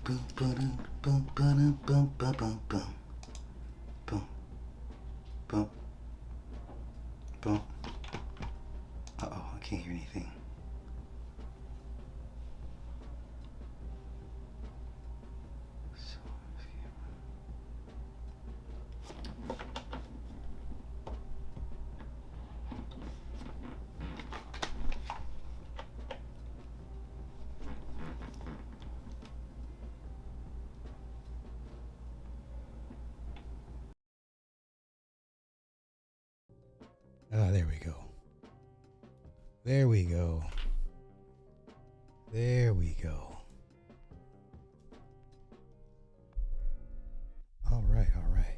Boom, boom, boom, boom, boom, boom, boom, boom, boom, boom, boom. Uh-oh, I can't hear anything. Oh, there we go. There we go. There we go. All right, all right.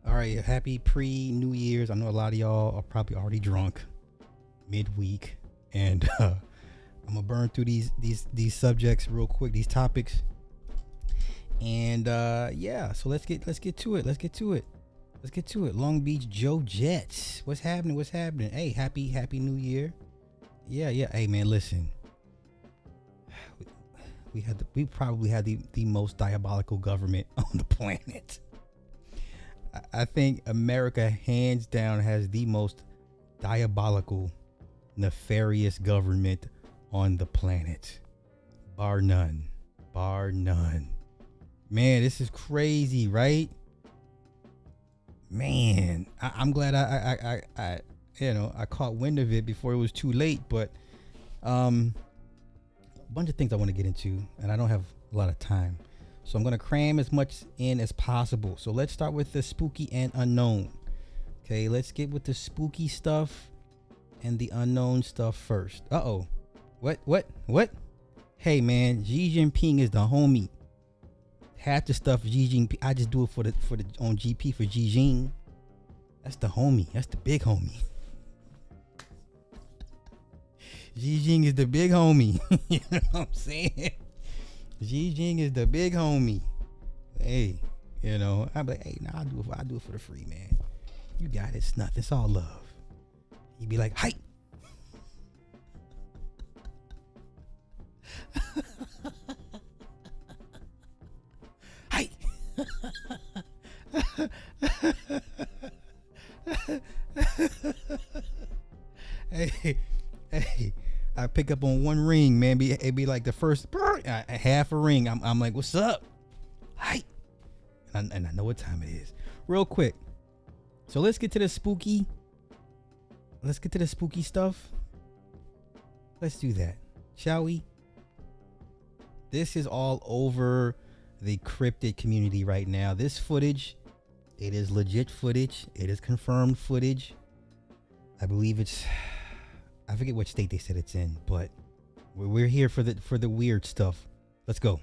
All right, happy pre-New Year's. I know a lot of y'all are probably already drunk midweek, and I'm gonna burn through these subjects real quick, these topics, and yeah. So let's get to it. Let's get to it. Long Beach Joe Jets. What's happening? Hey, happy New Year. Yeah. Hey, man, listen. We probably had the most diabolical government on the planet. I think America, hands down, has the most diabolical, nefarious government on the planet, bar none. Man, this is crazy, right? Man, I'm glad I caught wind of it before it was too late. But a bunch of things I want to get into, and I don't have a lot of time, so I'm gonna cram as much in as possible. So let's start with the spooky and unknown. Okay, let's get with the spooky stuff and the unknown stuff first. What? Hey, man, Xi Jinping is the homie. Half the stuff Xi Jinping, I just do it for the on GP for Xi Jinping. That's the homie. That's the big homie. Xi Jinping is the big homie. You know what I'm saying? Xi Jinping is the big homie. Hey, I'm like, hey, nah, I do it for the free, man. You got it. It's nothing. It's all love. He'd be like, hi. Hi. Hey, I pick up on one ring, man. It'd be like the first half a ring. I'm like, what's up? Hi. And I know what time it is. Real quick. So let's get to the spooky. Let's get to the spooky stuff. Let's do that, shall we? This is all over the Crypted community right now. This footage, it is legit footage. It is confirmed footage. I believe I forget what state they said it's in, but we're here for the weird stuff. Let's go.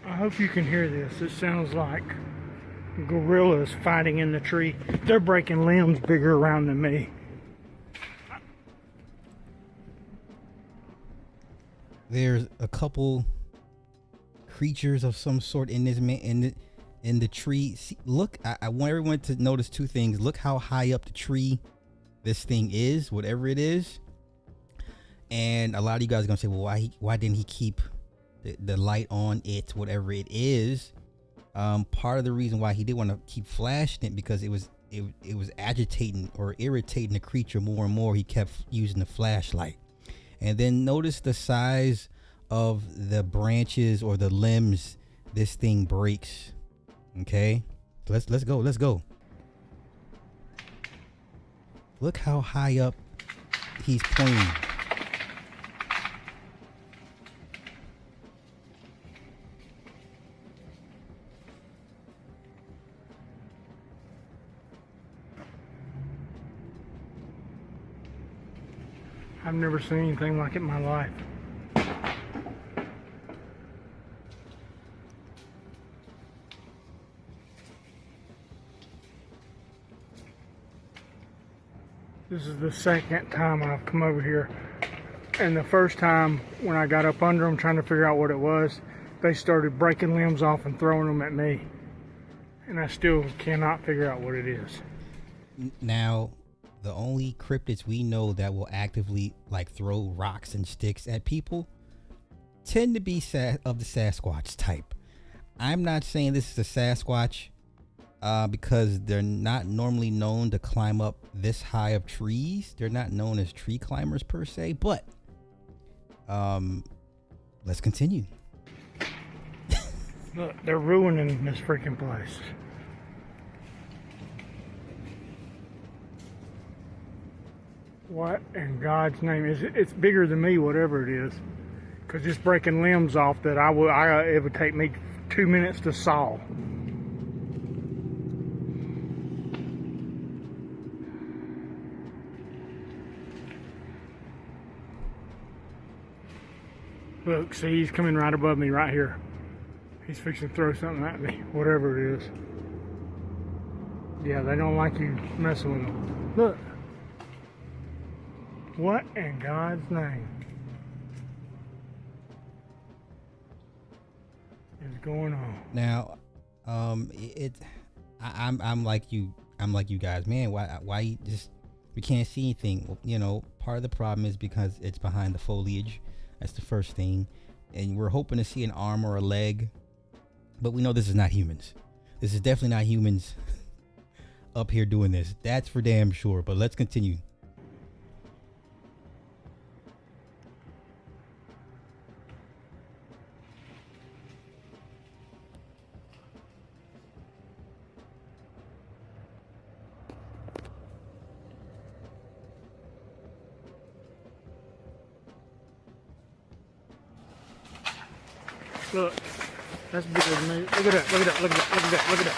I hope you can hear this. It sounds like gorillas fighting in the tree. They're breaking limbs bigger around than me. There's a couple creatures of some sort in this in the tree. See, look, I want everyone to notice two things. Look how high up the tree this thing is, whatever it is. And a lot of you guys are gonna say, well, why didn't he keep the light on it, whatever it is? Part of the reason why he did want to keep flashing it, because it was agitating or irritating the creature more and more. He kept using the flashlight. And then notice the size of the branches or the limbs this thing breaks. Okay, let's go. Look how high up he's pointing. I've never seen anything like it in my life. This is the second time I've come over here. And the first time when I got up under them trying to figure out what it was, they started breaking limbs off and throwing them at me. And I still cannot figure out what it is. Now, the only cryptids we know that will actively like throw rocks and sticks at people tend to be of the Sasquatch type. I'm not saying this is a Sasquatch because they're not normally known to climb up this high of trees. They're not known as tree climbers per se, but let's continue. Look, they're ruining this freaking place. What in God's name is it? It's bigger than me, whatever it is. Because it's breaking limbs off that it would take me 2 minutes to saw. Look, see, he's coming right above me right here. He's fixing to throw something at me, whatever it is. Yeah, they don't like you messing with them. Look. What in God's name is going on? Now, I'm like you. I'm like you guys, man. Why you just we can't see anything? You know, part of the problem is because it's behind the foliage. That's the first thing, and we're hoping to see an arm or a leg, but we know this is not humans. This is definitely not humans up here doing this. That's for damn sure. But let's continue. Look, that's bigger than me. Look at that, look at that, look at that, look at that, look at that.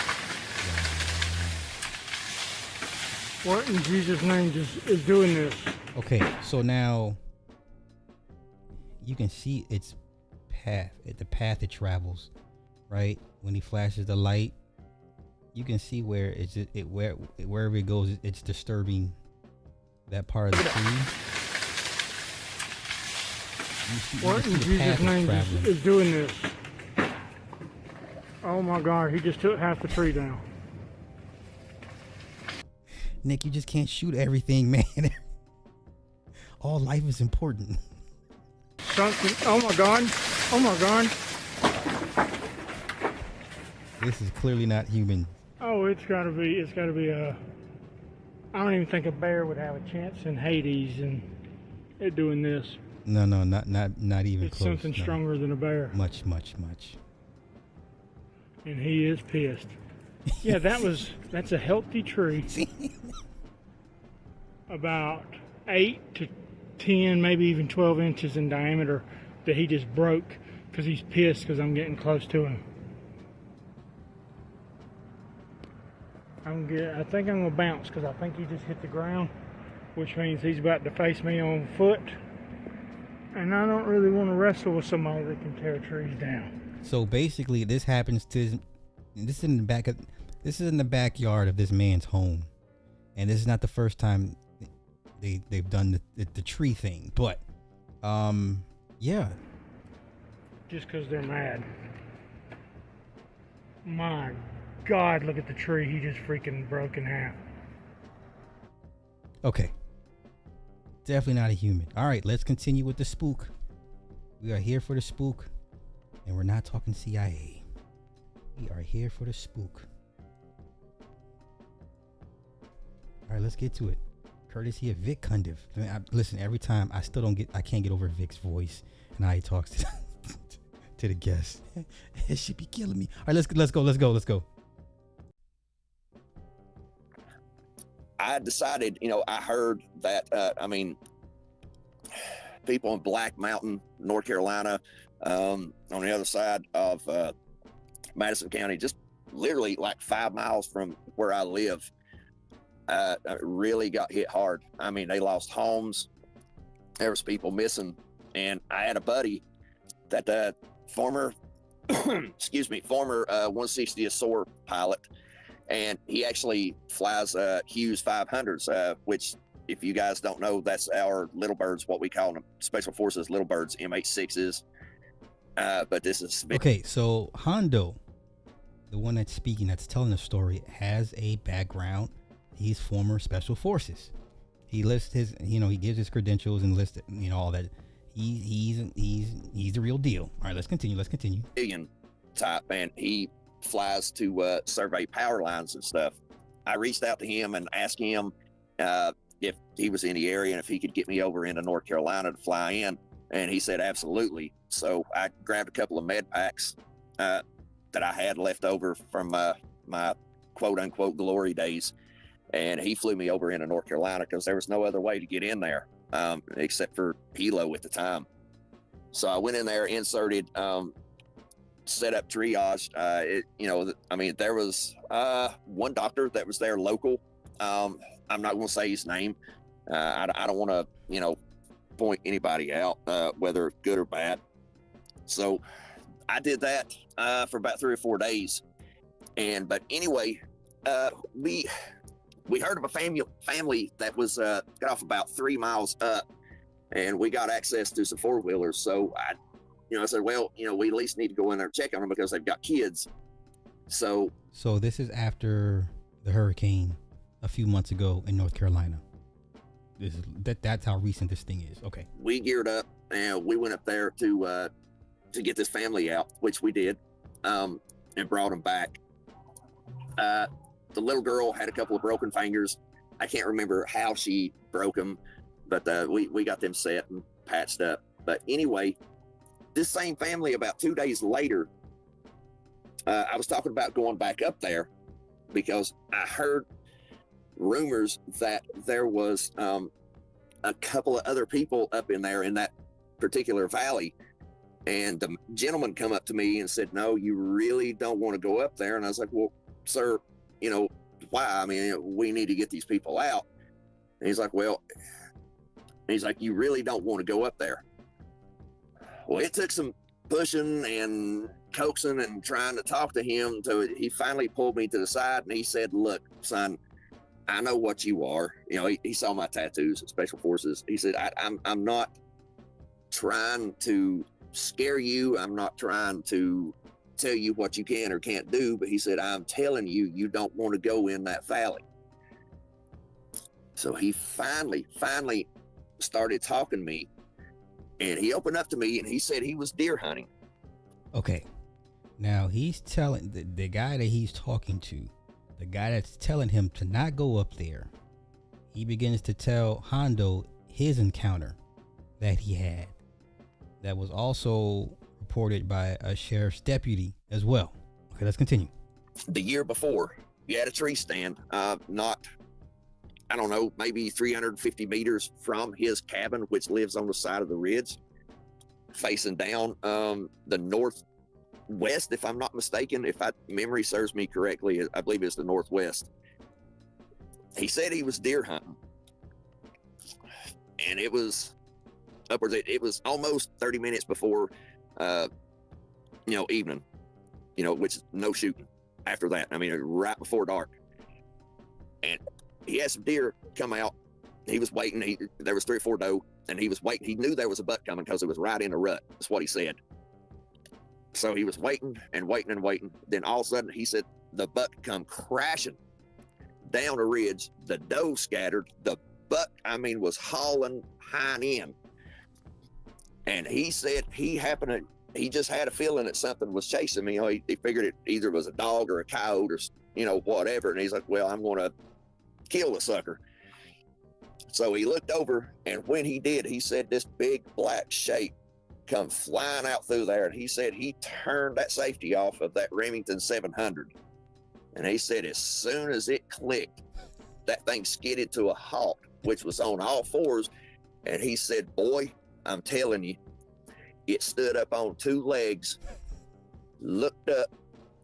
What in Jesus' name is doing this? Okay, so now you can see its path, the path it travels, right? When he flashes the light, you can see where wherever it goes, it's disturbing that part of the tree. What in Jesus' name is doing this? Oh my God, he just took half the tree down. Nick, you just can't shoot everything, man. All life is important. Something, oh my God, oh my God. This is clearly not human. Oh, it's gotta be I don't even think a bear would have a chance in Hades and it doing this. No, not even it's close. Something stronger than a bear. Much. And he is pissed. Yeah, that's a healthy tree. About 8 to 10, maybe even 12 inches in diameter that he just broke because he's pissed because I'm getting close to him. I think I'm gonna bounce because I think he just hit the ground, which means he's about to face me on foot. And I don't really want to wrestle with somebody that can tear trees down. So basically, this happens to this is in the backyard of this man's home, and this is not the first time they've done the tree thing. But yeah, just because they're mad. My God, look at the tree he just freaking broke in half. Okay. Definitely not a human. All right, let's continue with the spook. We are here for the spook, and we're not talking CIA. We are here for the spook. All right, let's get to it. Courtesy of Vic Cundiff. Listen, every time I can't get over Vic's voice and how he talks to the guests. It should be killing me. All right, let's go. I decided, I heard that, people in Black Mountain, North Carolina, on the other side of Madison County, just literally like 5 miles from where I live, really got hit hard. I mean, they lost homes. There was people missing. And I had a buddy that former 160th SOAR pilot. And he actually flies Hughes 500s, which if you guys don't know, that's our little birds, what we call them, Special Forces little birds, MH6s. But this is Okay, so Hondo, the one that's speaking, that's telling the story, has a background. He's former Special Forces. He lists his, he gives his credentials and lists, all that. He's the real deal. All right, let's continue. Million type, and he flies to survey power lines and stuff. I reached out to him and asked him if he was in the area and if he could get me over into North Carolina to fly in, and he said absolutely. So I grabbed a couple of med packs that I had left over from my quote unquote glory days, and he flew me over into North Carolina because there was no other way to get in there except for Hilo at the time. So I went in there, inserted, set up triage. There was one doctor that was there local. I'm not going to say his name. I don't want to, point anybody out, whether good or bad. So I did that for about 3 or 4 days. But anyway, we heard of a family that was got off about 3 miles up, and we got access to some 4-wheelers. So I said, well, we at least need to go in there and check on them because they've got kids. So this is after the hurricane a few months ago in North Carolina. That's how recent this thing is. Okay. We geared up and we went up there to get this family out, which we did, and brought them back. The little girl had a couple of broken fingers. I can't remember how she broke them, but we got them set and patched up. But anyway, this same family, about 2 days later, I was talking about going back up there because I heard rumors that there was a couple of other people up in there in that particular valley. And the gentleman come up to me and said, no, you really don't want to go up there. And I was like, well, sir, why? I mean, we need to get these people out. And he's like, you really don't want to go up there. Well, it took some pushing and coaxing and trying to talk to him. So he finally pulled me to the side and he said, look, son, I know what you are. He saw my tattoos at Special Forces. He said, I'm not trying to scare you. I'm not trying to tell you what you can or can't do. But he said, I'm telling you, you don't want to go in that valley. So he finally started talking to me, and he opened up to me and he said he was deer hunting. Okay. Now he's telling the guy that he's talking to, the guy that's telling him to not go up there, he begins to tell Hondo his encounter that he had that was also reported by a sheriff's deputy as well. Okay, let's continue. The year before, you had a tree stand, maybe 350 meters from his cabin, which lives on the side of the ridge, facing down the northwest, if I'm not mistaken. If memory serves me correctly, I believe it's the northwest. He said he was deer hunting, and it was it was almost 30 minutes before evening, which is no shooting after that. I mean, right before dark. And he had some deer come out. He was waiting. There was 3 or 4 doe, and he was waiting. He knew there was a buck coming because it was right in a rut. That's what he said. So he was waiting and waiting and waiting. Then all of a sudden, he said the buck come crashing down a ridge. The doe scattered. The buck, was hauling hind end. And he said he just had a feeling that something was chasing me. He figured it either was a dog or a coyote or, whatever. And he's like, well, I'm going to kill the sucker. So he looked over, and when he did, he said this big black shape come flying out through there. And he said he turned that safety off of that Remington 700. And he said as soon as it clicked, that thing skidded to a halt, which was on all fours. And he said, boy, I'm telling you, it stood up on 2 legs, looked up,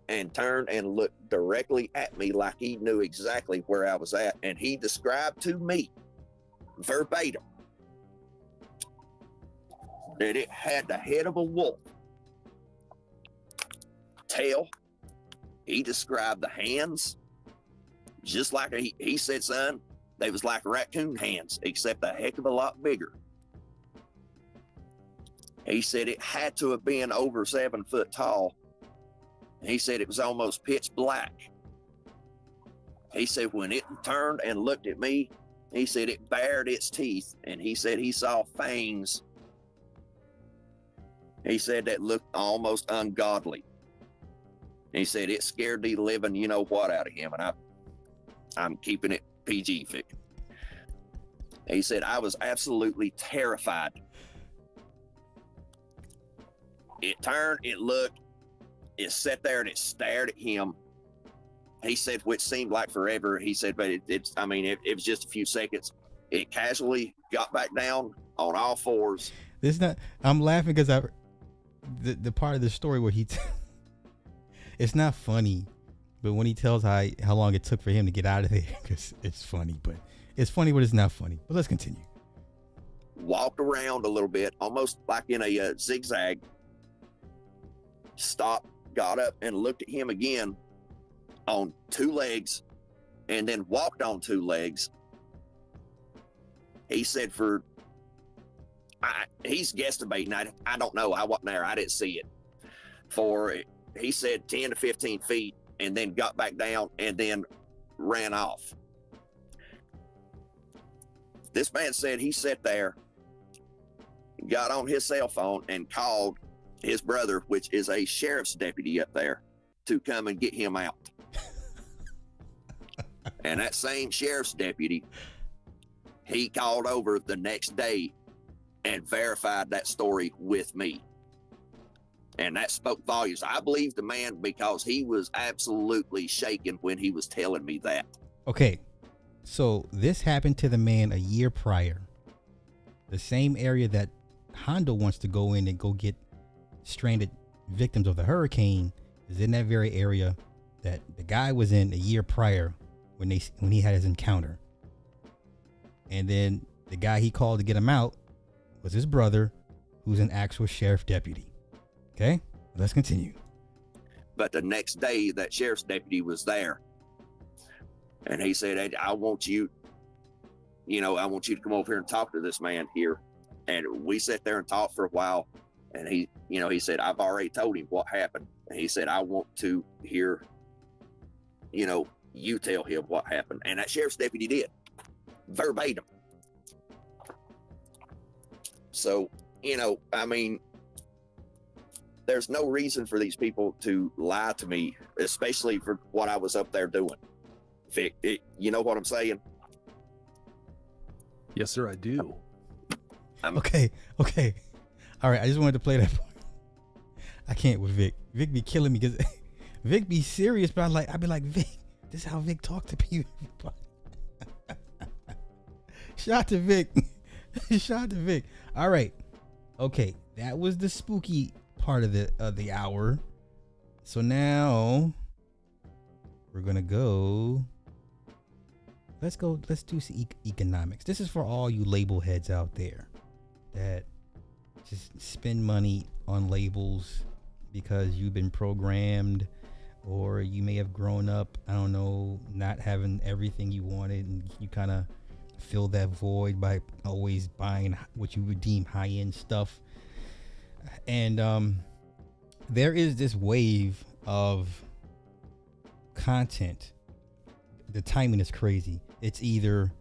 and turned and looked directly at me like he knew exactly where I was at. And he described to me verbatim that it had the head of a wolf, tail. He described the hands just like he said, son, They was like raccoon hands, except a heck of a lot bigger. He said it had to have been over 7 foot tall. He said it was almost pitch black. He said when it turned and looked at me, he said it bared its teeth, and he said he saw fangs. He said that looked almost ungodly. He said it scared the living you know what out of him, and I'm keeping it PG, Vic. He said I was absolutely terrified. It turned, it looked, it sat there and it stared at him. He said, which seemed like forever. He said, but it was just a few seconds. It casually got back down on all fours. I'm laughing because the part of the story where it's not funny, but when he tells how long it took for him to get out of there, because it's funny, but it's not funny. But let's continue. Walked around a little bit, almost like in a zigzag. Stopped, got up, and looked at him again on 2 legs, and then walked on 2 legs. He said he's guesstimating. I don't know. I wasn't there. I didn't see it. He said 10 to 15 feet, and then got back down and then ran off. This man said he sat there, got on his cell phone, and called his brother, which is a sheriff's deputy up there, to come and get him out. And that same sheriff's deputy, he called over the next day and verified that story with me. And that spoke volumes. I believe the man because he was absolutely shaken when he was telling me that. Okay, so this happened to the man a year prior. The same area that Hondo wants to go in and go get stranded victims of the hurricane is in that very area that the guy was in a year prior when he had his encounter. And then the guy he called to get him out was his brother, who's an actual sheriff deputy. Okay, let's continue. But the next day, that sheriff's deputy was there, and he said, hey, I want you to come over here and talk to this man here. And we sat there and talked for a while. And he said, I've already told him what happened. And he said, I want to hear, you tell him what happened. And that sheriff's deputy did, verbatim. So, there's no reason for these people to lie to me, especially for what I was up there doing. Vic, you know what I'm saying? Yes, sir, I do. Okay. All right, I just wanted to play that part. I can't with Vic. Vic be killing me because Vic be serious, but I'd be like, Vic, this is how Vic talk to people. Shout to Vic. Shout to Vic. All right. Okay, that was the spooky part of the hour. So now we're gonna go. Let's do some economics. This is for all you label heads out there that just spend money on labels because you've been programmed, or you may have grown up, I don't know, not having everything you wanted, and you kind of fill that void by always buying what you would deem high-end stuff. And there is this wave of content. The timing is crazy. It's either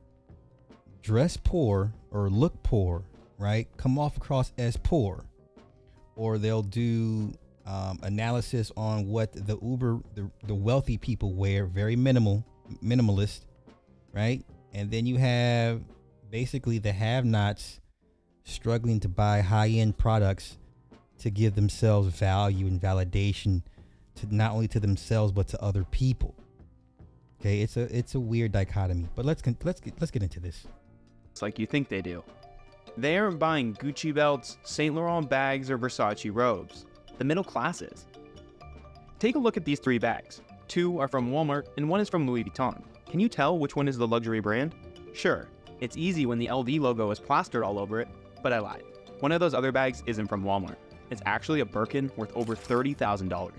dress poor or look poor, right? Come off across as poor, or they'll do analysis on what the wealthy people wear, very minimalist, right? And then you have basically the have-nots struggling to buy high-end products to give themselves value and validation, to not only to themselves but to other people. Okay, it's a weird dichotomy, but let's get into this. It's like you think they do. They aren't buying Gucci belts, Saint Laurent bags, or Versace robes. The middle class is. Take a look at these 3 bags. 2 are from Walmart and 1 is from Louis Vuitton. Can you tell which one is the luxury brand? Sure, it's easy when the LV logo is plastered all over it, but I lied. One of those other bags isn't from Walmart. It's actually a Birkin worth over $30,000.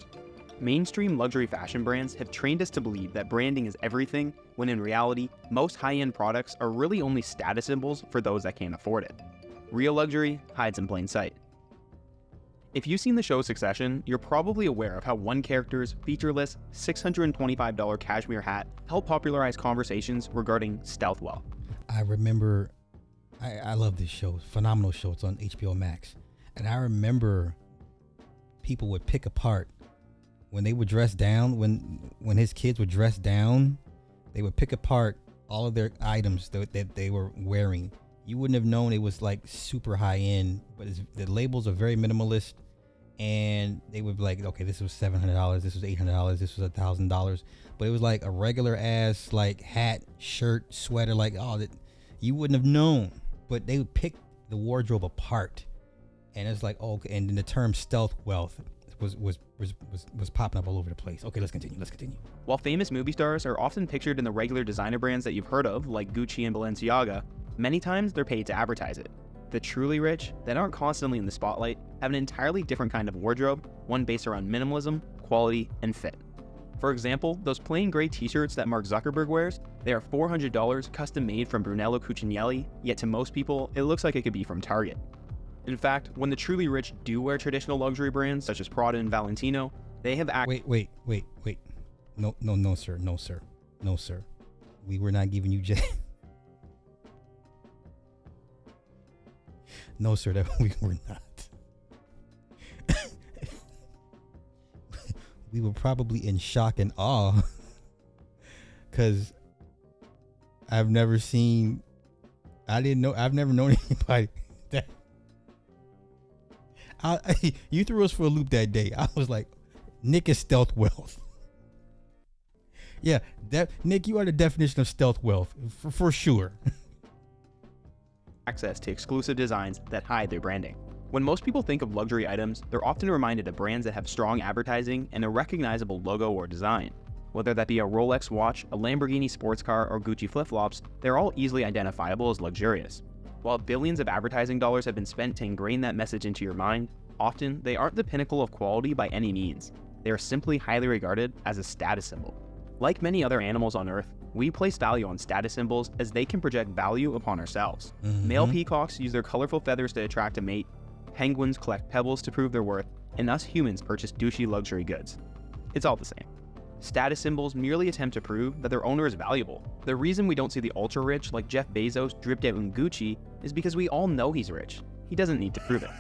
Mainstream luxury fashion brands have trained us to believe that branding is everything, when in reality, most high-end products are really only status symbols for those that can't afford it. Real luxury hides in plain sight. If you've seen the show Succession, you're probably aware of how one character's featureless $625 cashmere hat helped popularize conversations regarding stealth wealth. I remember, I love this show, phenomenal show. It's on HBO Max. And I remember people would pick apart when they would dress down, when his kids would dress down, they would pick apart all of their items that they were wearing. You wouldn't have known it was like super high end, but the labels are very minimalist, and they would be like, okay, this was $700, this was $800, this was $1,000, but it was like a regular ass like hat, shirt, sweater, like that you wouldn't have known. But they would pick the wardrobe apart, and it's like, oh, and then the term stealth wealth was popping up all over the place. Okay, let's continue. While famous movie stars are often pictured in the regular designer brands that you've heard of, like Gucci and Balenciaga, many times they're paid to advertise it. The truly rich, that aren't constantly in the spotlight, have an entirely different kind of wardrobe, one based around minimalism, quality, and fit. For example, those plain gray t-shirts that Mark Zuckerberg wears, they are $400 custom made from Brunello Cucinelli, yet to most people, it looks like it could be from Target. In fact, when the truly rich do wear traditional luxury brands such as Prada and Valentino, they have Wait. No, sir. We were not giving you No, sir, that we were not. We were probably in shock and awe because I've never known anybody that. You threw us for a loop that day. I was like, Nick is stealth wealth. Yeah, Nick, you are the definition of stealth wealth for sure. access to exclusive designs that hide their branding. When most people think of luxury items, they're often reminded of brands that have strong advertising and a recognizable logo or design. Whether that be a Rolex watch, a Lamborghini sports car, or Gucci flip-flops, they're all easily identifiable as luxurious. While billions of advertising dollars have been spent to ingrain that message into your mind, often they aren't the pinnacle of quality by any means. They are simply highly regarded as a status symbol. Like many other animals on Earth, we place value on status symbols as they can project value upon ourselves. Male peacocks use their colorful feathers to attract a mate, penguins collect pebbles to prove their worth, and us humans purchase douchey luxury goods. It's all the same. Status symbols merely attempt to prove that their owner is valuable. The reason we don't see the ultra-rich like Jeff Bezos dripped out in Gucci is because we all know he's rich. He doesn't need to prove it.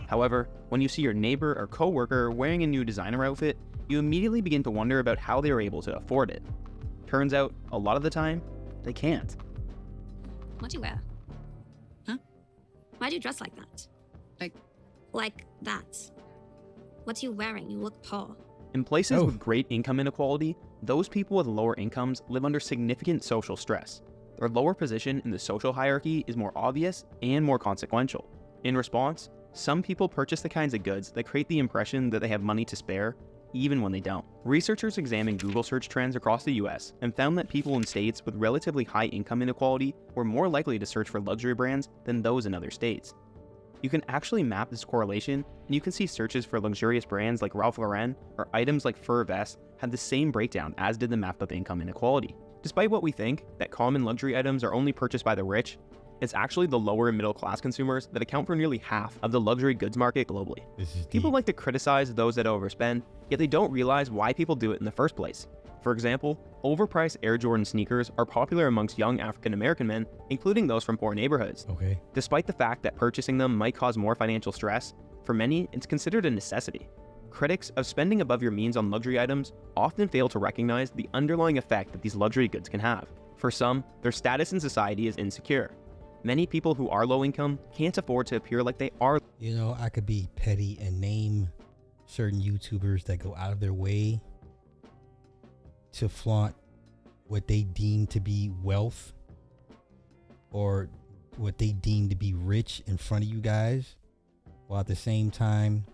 However, when you see your neighbor or coworker wearing a new designer outfit, you immediately begin to wonder about how they are able to afford it. Turns out, a lot of the time, they can't. What'd you wear? Huh? Why'd you dress like that? Like that? What are you wearing? You look poor. In places with great income inequality, those people with lower incomes live under significant social stress. Their lower position in the social hierarchy is more obvious and more consequential. In response, some people purchase the kinds of goods that create the impression that they have money to spare, even when they don't. Researchers examined Google search trends across the US and found that people in states with relatively high income inequality were more likely to search for luxury brands than those in other states. You can actually map this correlation, and you can see searches for luxurious brands like Ralph Lauren or items like fur vests had the same breakdown as did the map of income inequality. Despite what we think, that common luxury items are only purchased by the rich, it's actually the lower and middle class consumers that account for nearly half of the luxury goods market globally. People like to criticize those that overspend, yet they don't realize why people do it in the first place. For example, overpriced Air Jordan sneakers are popular amongst young African American men, including those from poor neighborhoods. Despite the fact that purchasing them might cause more financial stress, for many, it's considered a necessity. Critics of spending above your means on luxury items often fail to recognize the underlying effect that these luxury goods can have. For some, their status in society is insecure. Many people who are low income can't afford to appear like they are. You know, I could be petty and name certain YouTubers that go out of their way to flaunt what they deem to be wealth or what they deem to be rich in front of you guys, while at the same time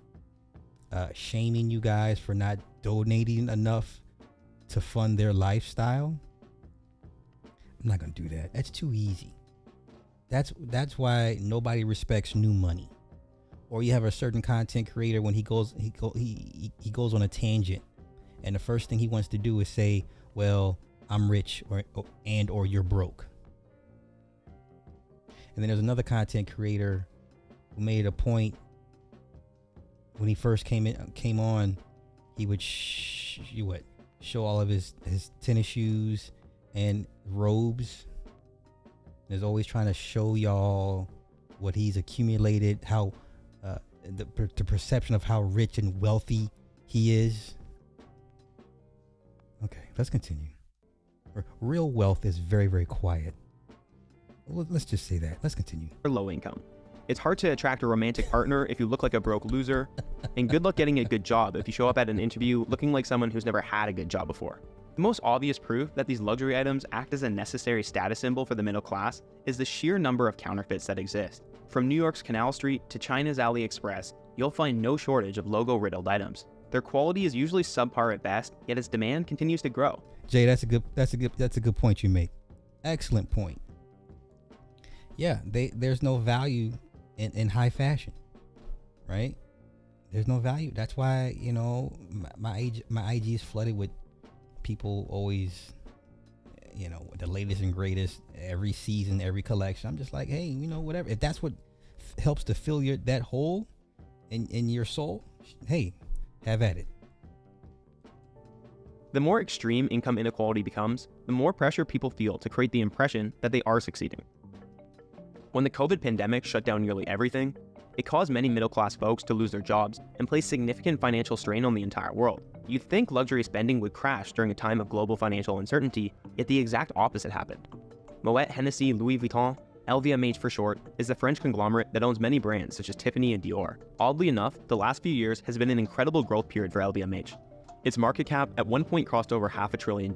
shaming you guys for not donating enough to fund their lifestyle. I'm not gonna do that. That's too easy. That's why nobody respects new money. Or you have a certain content creator, when he goes on a tangent And the first thing he wants to do is say, well, I'm rich or you're broke. And then there's another content creator who made a point when he first came on, he would show all of his tennis shoes and robes. There's always trying to show y'all what he's accumulated, how the perception of how rich and wealthy he is. Okay, let's continue. Real wealth is very, very quiet. Well, let's just say that. Let's continue. Or low income. It's hard to attract a romantic partner if you look like a broke loser, and good luck getting a good job if you show up at an interview looking like someone who's never had a good job before. The most obvious proof that these luxury items act as a necessary status symbol for the middle class is the sheer number of counterfeits that exist. From New York's Canal Street to China's AliExpress, you'll find no shortage of logo-riddled items. Their quality is usually subpar at best, yet its demand continues to grow. Jay, that's a good point you make. Excellent point. Yeah, there's no value in high fashion, right? There's no value. That's why, you know, my IG is flooded with people always, you know, the latest and greatest every season, every collection. I'm just like, hey, you know, whatever. If that's what helps to fill that hole in your soul, hey, have at it. The more extreme income inequality becomes, the more pressure people feel to create the impression that they are succeeding. When the COVID pandemic shut down nearly everything, it caused many middle-class folks to lose their jobs and place significant financial strain on the entire world. You'd think luxury spending would crash during a time of global financial uncertainty, yet the exact opposite happened. Moet Hennessy Louis Vuitton, LVMH for short, is the French conglomerate that owns many brands such as Tiffany and Dior. Oddly enough, the last few years has been an incredible growth period for LVMH. Its market cap at one point crossed over $500 billion,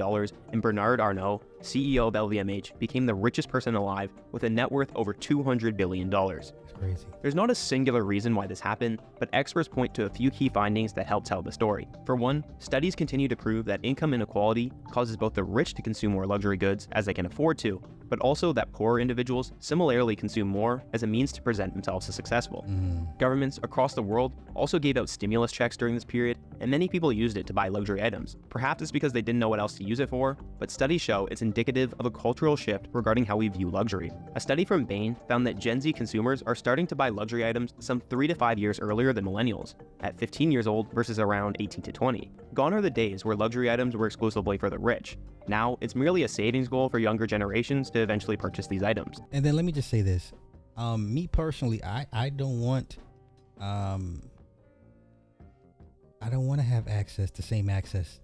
and Bernard Arnault, CEO of LVMH, became the richest person alive with a net worth over $200 billion. It's crazy. There's not a singular reason why this happened, but experts point to a few key findings that help tell the story. For one, studies continue to prove that income inequality causes both the rich to consume more luxury goods as they can afford to, but also that poorer individuals similarly consume more as a means to present themselves as successful. Governments across the world also gave out stimulus checks during this period, and many people used it to buy luxury items. Perhaps it's because they didn't know what else to use it for, but studies show it's indicative of a cultural shift regarding how we view luxury. A study from Bain found that Gen Z consumers are starting to buy luxury items some 3 to 5 years earlier than millennials, at 15 years old versus around 18 to 20. Gone are the days where luxury items were exclusively for the rich. Now, it's merely a savings goal for younger generations to eventually purchase these items. And then let me just say this. Me personally, I don't want to have the same access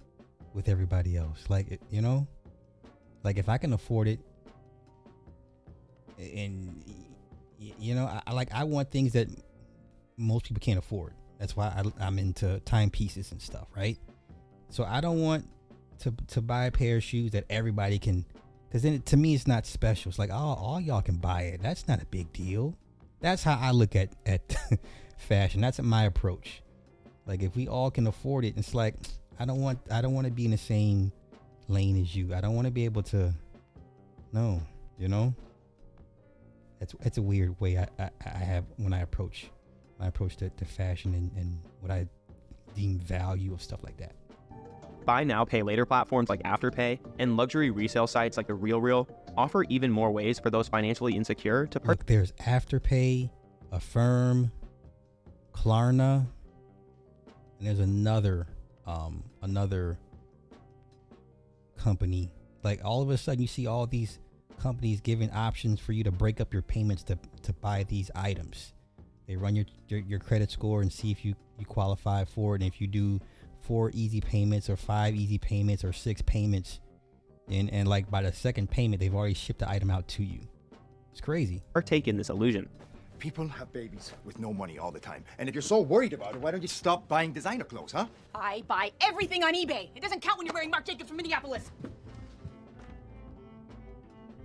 with everybody else. Like, you know, like if I can afford it, and you know, I want things that most people can't afford. That's why I'm into timepieces and stuff, right? So I don't want to buy a pair of shoes that everybody can, because then to me it's not special. It's like, oh, all y'all can buy it. That's not a big deal. That's how I look at fashion. That's my approach. Like if we all can afford it, it's like I don't want to be in the same lane as you. I don't want to be able to. No, you know. That's a weird way I have when I approach to fashion and what I deem value of stuff like that. Buy now, pay later platforms like Afterpay and luxury resale sites like The RealReal offer even more ways for those financially insecure to purchase. Look, there's Afterpay, Affirm, Klarna, and there's another company. Like all of a sudden you see all these companies giving options for you to break up your payments to buy these items. They run your credit score and see if you qualify for it. And if you do 4 easy payments or 5 easy payments or 6 payments, and like by the second payment, they've already shipped the item out to you. It's crazy. Partake in this illusion. People have babies with no money all the time. And if you're so worried about it, why don't you stop buying designer clothes, huh? I buy everything on eBay. It doesn't count when you're wearing Marc Jacobs from Minneapolis.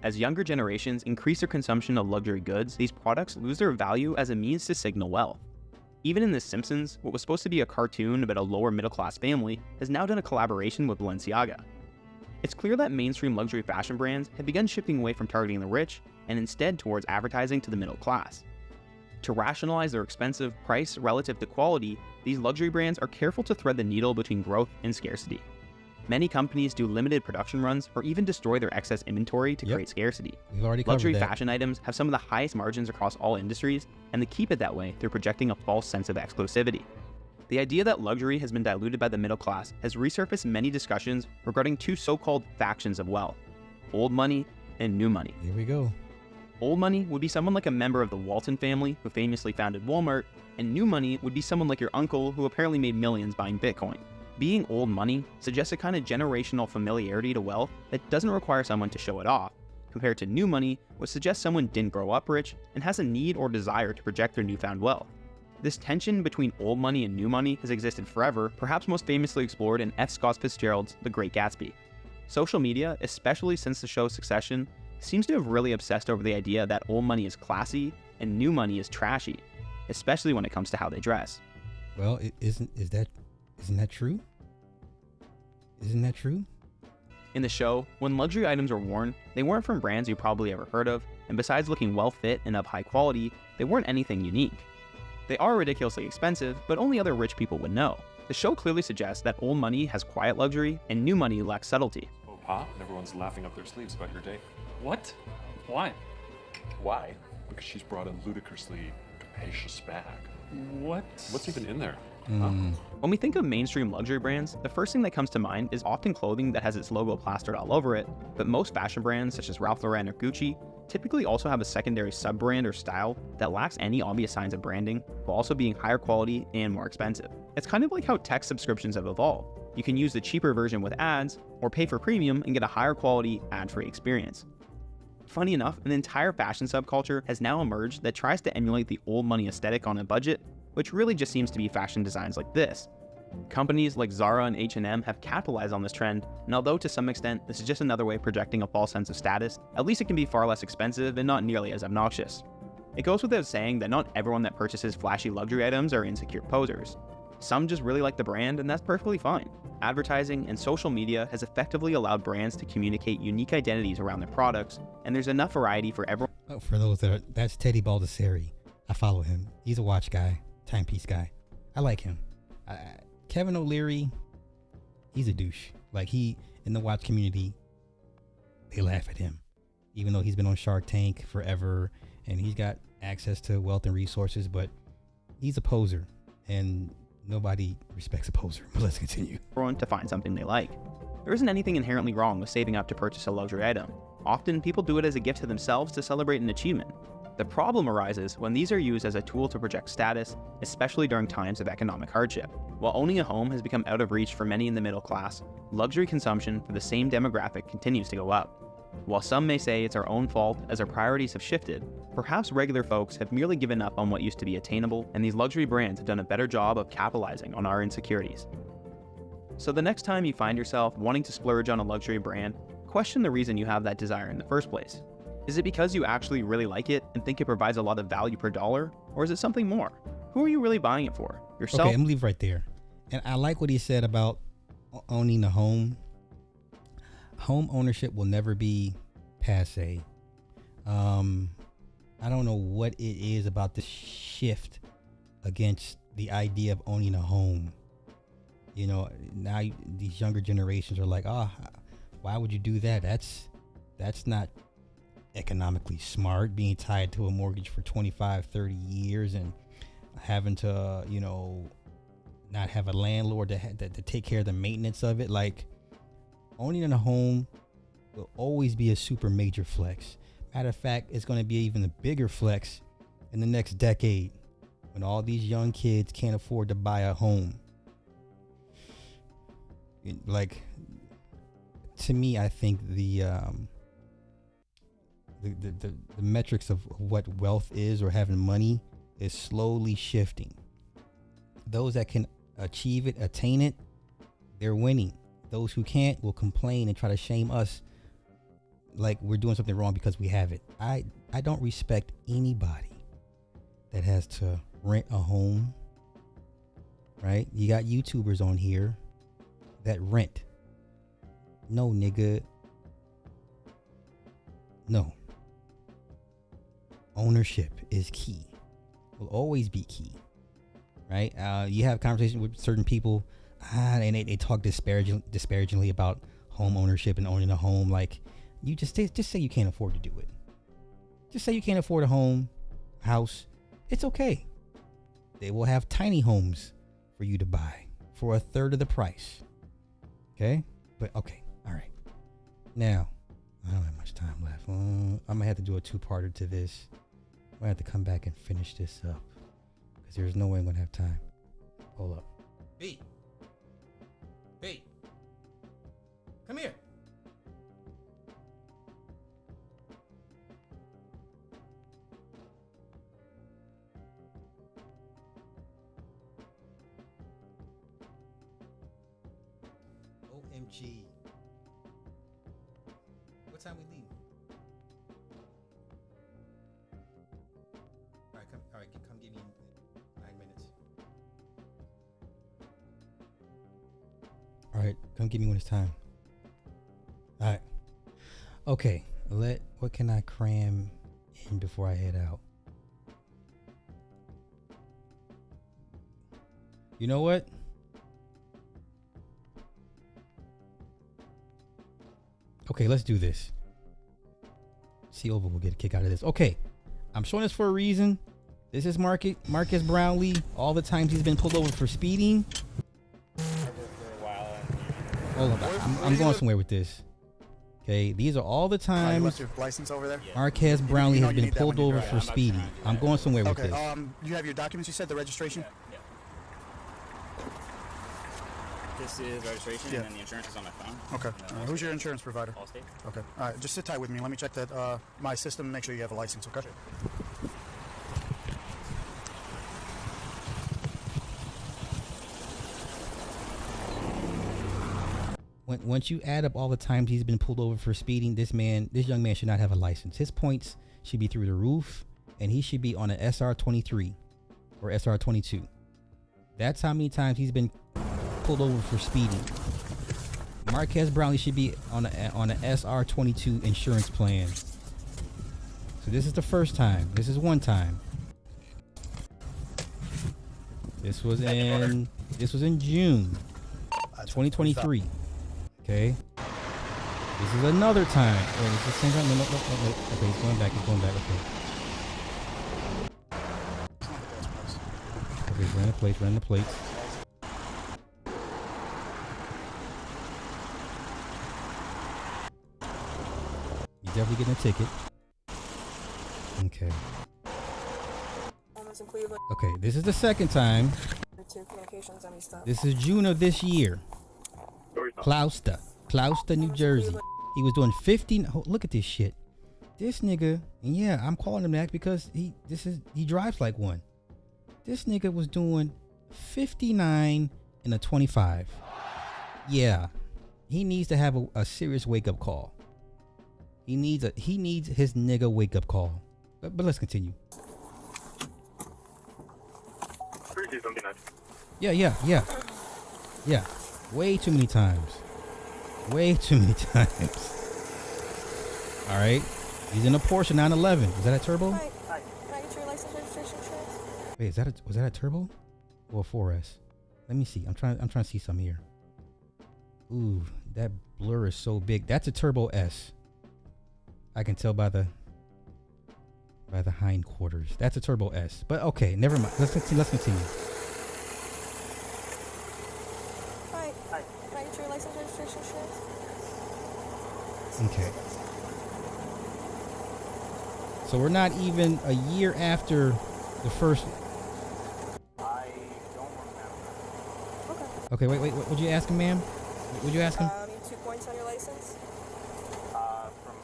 As younger generations increase their consumption of luxury goods, these products lose their value as a means to signal wealth. Even in The Simpsons, what was supposed to be a cartoon about a lower middle-class family has now done a collaboration with Balenciaga. It's clear that mainstream luxury fashion brands have begun shifting away from targeting the rich and instead towards advertising to the middle class. To rationalize their expensive price relative to quality, these luxury brands are careful to thread the needle between growth and scarcity. Many companies do limited production runs or even destroy their excess inventory to create scarcity. We've already covered Luxury that. fashion items have some of the highest margins across all industries, and they keep it that way through projecting a false sense of exclusivity. The idea that luxury has been diluted by the middle class has resurfaced many discussions regarding two so-called factions of wealth: old money and new money. Here we go. Old money would be someone like a member of the Walton family who famously founded Walmart, and new money would be someone like your uncle who apparently made millions buying Bitcoin. Being old money suggests a kind of generational familiarity to wealth that doesn't require someone to show it off, compared to new money, which suggests someone didn't grow up rich and has a need or desire to project their newfound wealth. This tension between old money and new money has existed forever, perhaps most famously explored in F. Scott Fitzgerald's The Great Gatsby. Social media, especially since the show's Succession, seems to have really obsessed over the idea that old money is classy and new money is trashy, especially when it comes to how they dress. Well, isn't that true? Isn't that true? In the show, when luxury items were worn, they weren't from brands you probably ever heard of, and besides looking well fit and of high quality, they weren't anything unique. They are ridiculously expensive, but only other rich people would know. The show clearly suggests that old money has quiet luxury and new money lacks subtlety. Oh, Pop, and everyone's laughing up their sleeves about your date. What? Why? Why? Because she's brought a ludicrously capacious bag. What? What's even in there? When we think of mainstream luxury brands, the first thing that comes to mind is often clothing that has its logo plastered all over it, but most fashion brands such as Ralph Lauren or Gucci typically also have a secondary sub-brand or style that lacks any obvious signs of branding, while also being higher quality and more expensive. It's kind of like how tech subscriptions have evolved. You can use the cheaper version with ads, or pay for premium and get a higher quality, ad-free experience. Funny enough, an entire fashion subculture has now emerged that tries to emulate the old money aesthetic on a budget, which really just seems to be fashion designs like this. Companies like Zara and H&M have capitalized on this trend, and although to some extent this is just another way of projecting a false sense of status, at least it can be far less expensive and not nearly as obnoxious. It goes without saying that not everyone that purchases flashy luxury items are insecure posers. Some just really like the brand, and that's perfectly fine. Advertising and social media has effectively allowed brands to communicate unique identities around their products, and there's enough variety for everyone. Oh, for those that's Teddy Baldessari. I follow him. He's a watch guy, timepiece guy. I like him. Kevin O'Leary, he's a douche. Like, he, in the watch community, they laugh at him, even though he's been on Shark Tank forever and he's got access to wealth and resources, but he's a poser and nobody respects a poser. But let's continue. To find something they like. There isn't anything inherently wrong with saving up to purchase a luxury item. Often people do it as a gift to themselves to celebrate an achievement. The problem arises when these are used as a tool to project status, especially during times of economic hardship. While owning a home has become out of reach for many in the middle class, luxury consumption for the same demographic continues to go up. While some may say it's our own fault as our priorities have shifted, perhaps regular folks have merely given up on what used to be attainable, and these luxury brands have done a better job of capitalizing on our insecurities. So the next time you find yourself wanting to splurge on a luxury brand, question the reason you have that desire in the first place. Is it because you actually really like it and think it provides a lot of value per dollar, or is it something more? Who are you really buying it for? Yourself? Okay, I'm gonna leave right there. And I like what he said about owning a home. Home ownership will never be passe. I don't know what it is about the shift against the idea of owning a home. You know, now these younger generations are like, why would you do that? That's not economically smart, being tied to a mortgage for 25, 30 years and having to, not have a landlord to take care of the maintenance of it. Like, owning a home will always be a super major flex. Matter of fact, it's going to be even a bigger flex in the next decade when all these young kids can't afford to buy a home. Like, to me, I think the metrics of what wealth is or having money is slowly shifting. Those that can achieve it, attain it, they're winning. Those who can't will complain and try to shame us like we're doing something wrong because we have it. I don't respect anybody that has to rent a home, right? You got YouTubers on here that rent. No, nigga. No. Ownership is key. will always be key, right? You have conversations with certain people, and they talk disparagingly about home ownership and owning a home. Like, you just say you can't afford to do it. Just say you can't afford a house. It's okay. They will have tiny homes for you to buy for 1/3 of the price. Okay? But okay, all right. Now, I don't have much time left. I'm gonna have to do a 2-parter to this. I'm gonna have to come back and finish this up because there's no way I'm gonna have time. Hold up. B, come here. OMG. What time we leave? All right, come give me 9 minutes. All right, come give me when it's time. All right. Okay, what can I cram in before I head out? You know what? Okay, let's do this. Silva will get a kick out of this. Okay, I'm showing this for a reason. This is Marques Brownlee. All the times he's been pulled over for speeding. Hold on, I'm going somewhere with this. Okay, these are all the times your license over there? Marques Brownlee has been pulled over for speeding. I'm going somewhere with this. You have your documents, you said, the registration? This is registration, and then the insurance is on my phone. Okay. Who's your insurance provider? Allstate. Okay. All right, just sit tight with me. Let me check that my system and make sure you have a license, okay? Once you add up all the times he's been pulled over for speeding, this young man should not have a license. His points should be through the roof, and he should be on an SR23 or SR22. That's how many times he's been pulled over for speeding. Marques Brownlee should be on a SR22 insurance plan. So this is the first time. This is one time. This was in June 2023. Okay. This is another time. Wait, it's the same time. No. Okay, he's going back. Okay. Okay, running the plates. You're definitely getting a ticket. Okay. Okay, this is the second time. This is June of this year. Clausta, New Jersey. He was doing 50. Look at this shit. This nigga, and yeah, I'm calling him that because he drives like one. This nigga was doing 59 in a 25. Yeah, he needs to have a serious wake up call. He needs his nigga wake up call. But let's continue. Yeah. Way too many times. All right. He's in a Porsche 911. Is that a turbo? Hi. Can I get your license registration insurance? Wait, was that a turbo or a 4S? Let me see. I'm trying to see some here. Ooh, that blur is so big. That's a turbo S. I can tell by the hindquarters. That's a turbo S. But okay, never mind. Let's continue. Hi. Can I get your license registration insurance? Okay. So we're not even a year after the first. I don't remember. Okay. Okay, wait. What would you ask him, ma'am? What would you ask him? 2 points on your license. From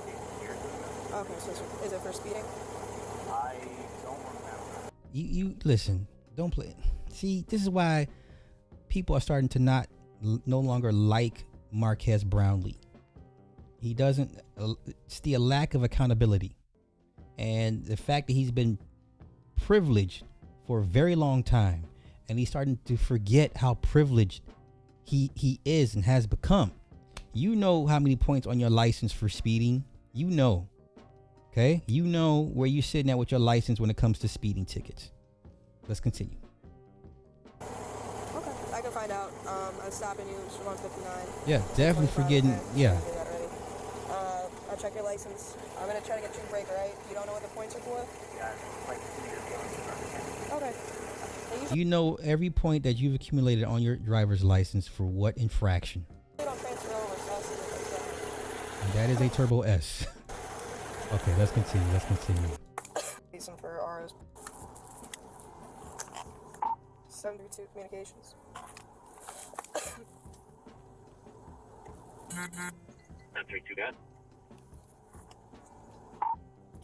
8 years ago. Okay, so is it for speeding? I don't remember. You listen. Don't play. See, this is why people are starting to no longer like Marques Brownlee. He doesn't see a lack of accountability, and the fact that he's been privileged for a very long time, and he's starting to forget how privileged he is and has become. You know how many points on your license for speeding. You know. Okay, you know where you sitting at with your license when it comes to speeding tickets. Let's continue. Okay, I can find out. I'm stopping you. It's 159. Yeah, definitely forgetting. Okay. Yeah. Do that already. I'll check your license. I'm gonna try to get you a break, alright? You don't know what the points are for? Okay. You know every point that you've accumulated on your driver's license for what infraction? They don't transfer over, so I'll see what they say. And that is a Turbo S. Okay, let's continue. Let's continue. Reason for ROs. 732 communications. 732 good.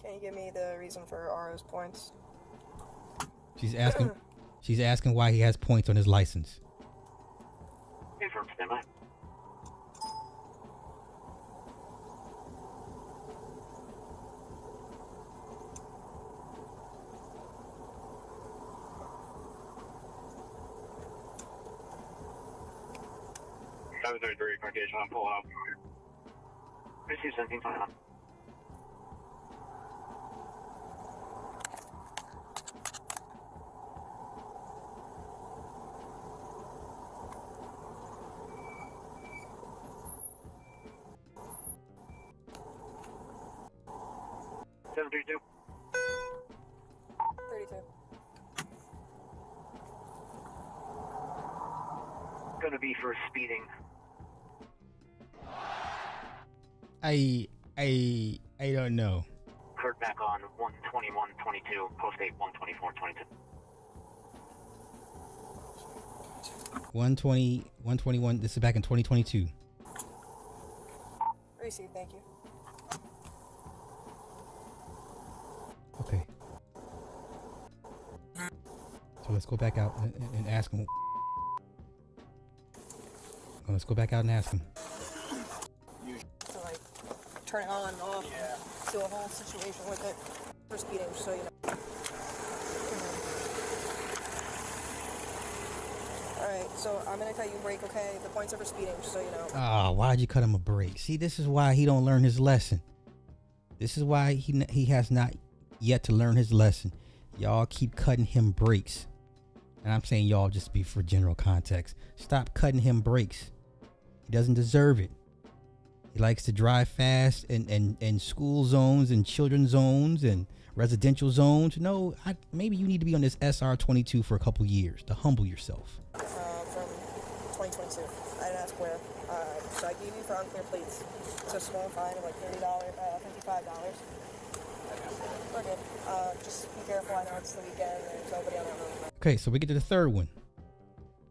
Can you give me the reason for RO's points? She's asking. She's asking why he has points on his license. Confirm standby. Communication on pull up. Receive 17 sign on. Seven 32. 32. Gonna be for speeding. I don't know. Kurt back on 121.22, post 8 124.22. 121. This is back in 2022. Received, thank you. Okay. So let's go back out and ask him. Oh, let's go back out and ask him. To like turn it on and off. Yeah. Do a whole situation with it for speeding, so you know. Alright, so I'm gonna cut you a break, okay? The points are for speeding, just so you know. Ah, why'd you cut him a break? See, this is why he don't learn his lesson. This is why he has not yet to learn his lesson. Y'all keep cutting him breaks. And I'm saying y'all just be for general context. Stop cutting him breaks. He doesn't deserve it. He likes to drive fast in school zones and children's zones and residential zones. No, maybe you need to be on this SR22 for a couple years to humble yourself. From 2022. I didn't ask where. So I gave you for unclear plates. It's a small fine of like $30, $55. We're good. Just be careful. I know it's the weekend and there's nobody on that road. Okay, so we get to the third one.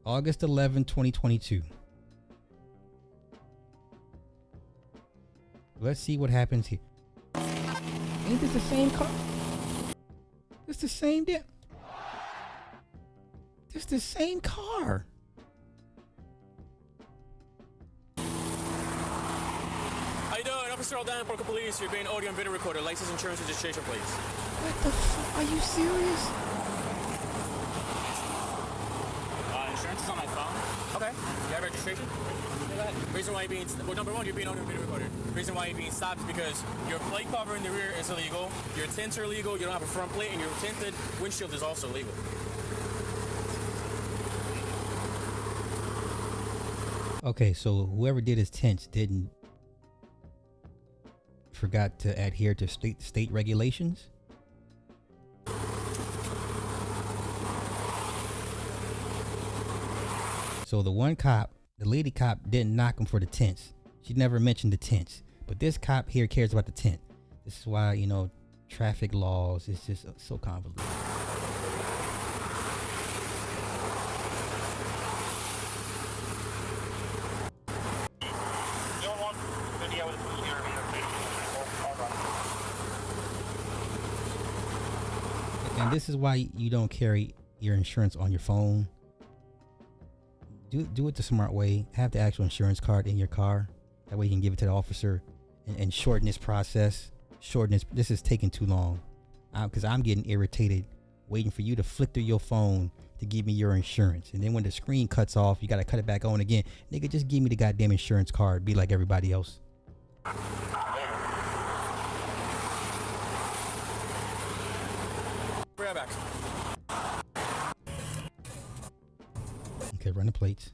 August 11, 2022. Let's see what happens here. Ain't this the same car? It's the same damn. It's the same car. How you doing? Officer Davenport Police. You're being audio and video recorded. License, insurance, registration, please. What the fuck? Are you serious? Insurance is on my phone. Okay. You have registration? Reason why you're being, well, number one, you're being audio and video recorded. Reason why you're being stopped is because your plate cover in the rear is illegal, your tints are illegal, you don't have a front plate, and your tinted windshield is also illegal. Okay, so whoever did his tints forgot to adhere to state regulations. So the one cop, the lady cop, didn't knock him for the tints. She never mentioned the tints. But this cop here cares about the tint. This is why, you know, traffic laws is just so convoluted. And this is why you don't carry your insurance on your phone. Do it the smart way. Have the actual insurance card in your car. That way you can give it to the officer and shorten this process. This is taking too long. Because I'm getting irritated waiting for you to flick through your phone to give me your insurance. And then when the screen cuts off, you got to cut it back on again. Nigga, just give me the goddamn insurance card. Be like everybody else. back. Okay, run the plates.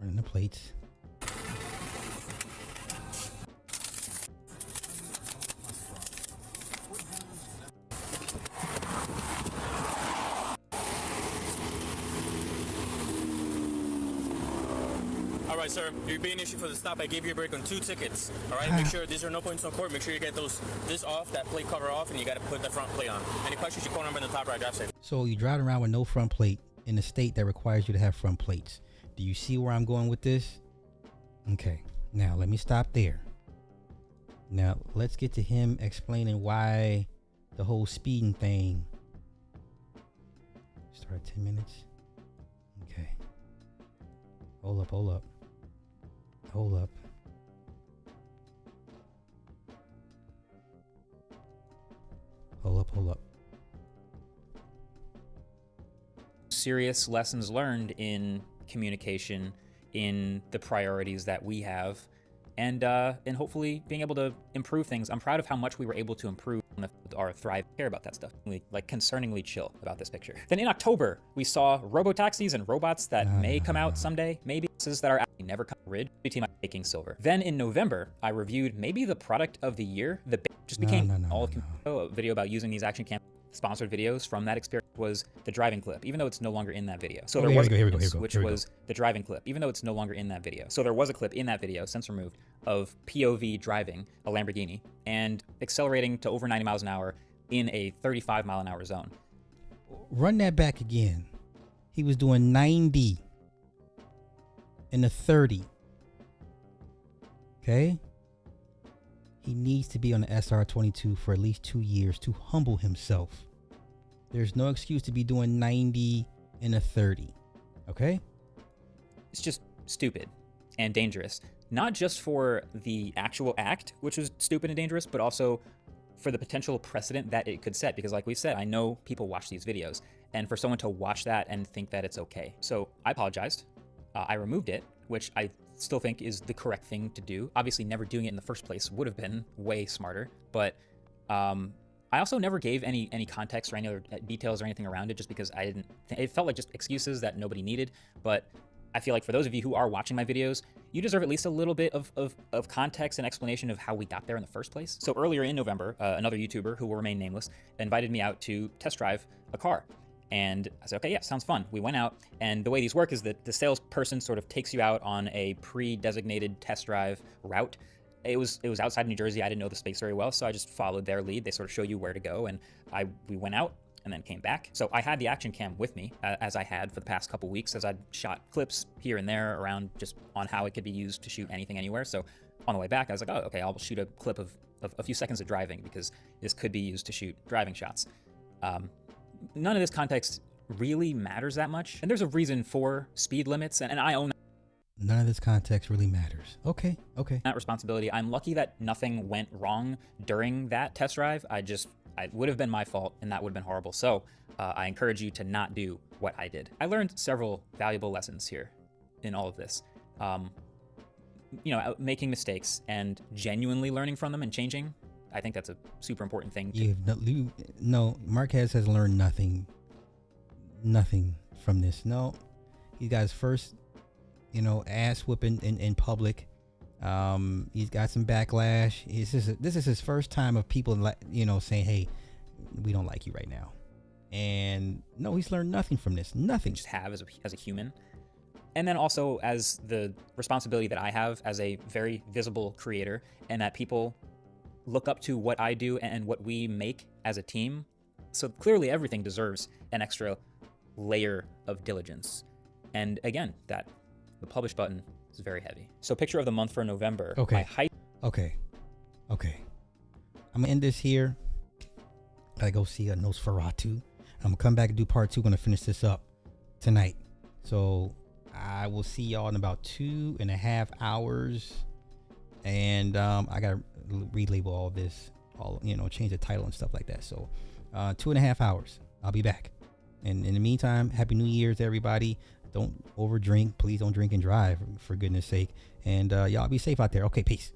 Running the plates. All right, sir. You're being issued for the stop. I gave you a break on 2 tickets. All right. Make sure these are no points on court. Make sure you get this off, that plate cover off, and you got to put the front plate on. Any questions? You call number in the top right drive safe. So you driving around with no front plate in a state that requires you to have front plates. Do you see where I'm going with this? Okay. Now let me stop there. Now let's get to him explaining why the whole speeding thing. Start at 10 minutes. Okay. Hold up. Hold up. Serious lessons learned in communication, in the priorities that we have, and hopefully being able to improve things. I'm proud of how much we were able to improve our Thrive. Care about that stuff. We concerningly chill about this picture. Then in October, we saw robotaxis and robots that may come out someday. Maybe buses that are actually never come rid. Team taking silver. Then in November, I reviewed maybe the product of the year. The just became a video about using these action cam. Sponsored videos from that experience was the driving clip, even though it's no longer in that video. So there was the driving clip, even though it's no longer in that video. So there was a clip in that video, since removed, of POV driving a Lamborghini and accelerating to over 90 miles an hour in a 35 mile an hour zone. Run that back again. He was doing 90 in a 30. Okay? He needs to be on the SR22 for at least 2 years to humble himself. There's no excuse to be doing 90 in a 30. Okay? It's just stupid and dangerous. Not just for the actual act, which was stupid and dangerous, but also for the potential precedent that it could set. Because like we said, I know people watch these videos, and for someone to watch that and think that it's okay. So I apologized. I removed it, which I still think is the correct thing to do. Obviously, never doing it in the first place would have been way smarter. But I also never gave any context or any other details or anything around it, just because I didn't. It felt like just excuses that nobody needed. But I feel like for those of you who are watching my videos, you deserve at least a little bit of context and explanation of how we got there in the first place. So earlier in November, another YouTuber who will remain nameless invited me out to test drive a car. And I said, okay, yeah, sounds fun. We went out, and the way these work is that the salesperson sort of takes you out on a pre-designated test drive route. It was outside New Jersey. I didn't know the space very well, so I just followed their lead. They sort of show you where to go, and we went out and then came back. So I had the action cam with me, as I had for the past couple weeks, as I'd shot clips here and there around just on how it could be used to shoot anything anywhere. So on the way back, I was like, oh, okay, I'll shoot a clip of a few seconds of driving, because this could be used to shoot driving shots. None of this context really matters that much. And there's a reason for speed limits, and I own that. None of this context really matters. Okay. That responsibility. I'm lucky that nothing went wrong during that test drive. It would have been my fault, and that would have been horrible. So I encourage you to not do what I did. I learned several valuable lessons here in all of this. Making mistakes and genuinely learning from them and changing. I think that's a super important thing. Marques has learned nothing from this. No, he got his first, ass whooping in public. He's got some backlash. This is his first time of people, saying, "Hey, we don't like you right now." And no, he's learned nothing from this. Nothing. Just have as a human, and then also as the responsibility that I have as a very visible creator, and that people look up to what I do and what we make as a team. So clearly everything deserves an extra layer of diligence. And again, the publish button is very heavy. So picture of the month for November. Okay. Okay. I'm gonna end this here. Gotta go see a Nosferatu. I'm gonna come back and do part 2. Gonna finish this up tonight. So I will see y'all in about 2.5 hours. And I gotta relabel all this, change the title and stuff like that. So 2.5 hours, I'll be back. And in the meantime, Happy New Year's, everybody. don't overdrink. Please don't drink and drive, for goodness sake. And y'all be safe out there. Okay, peace.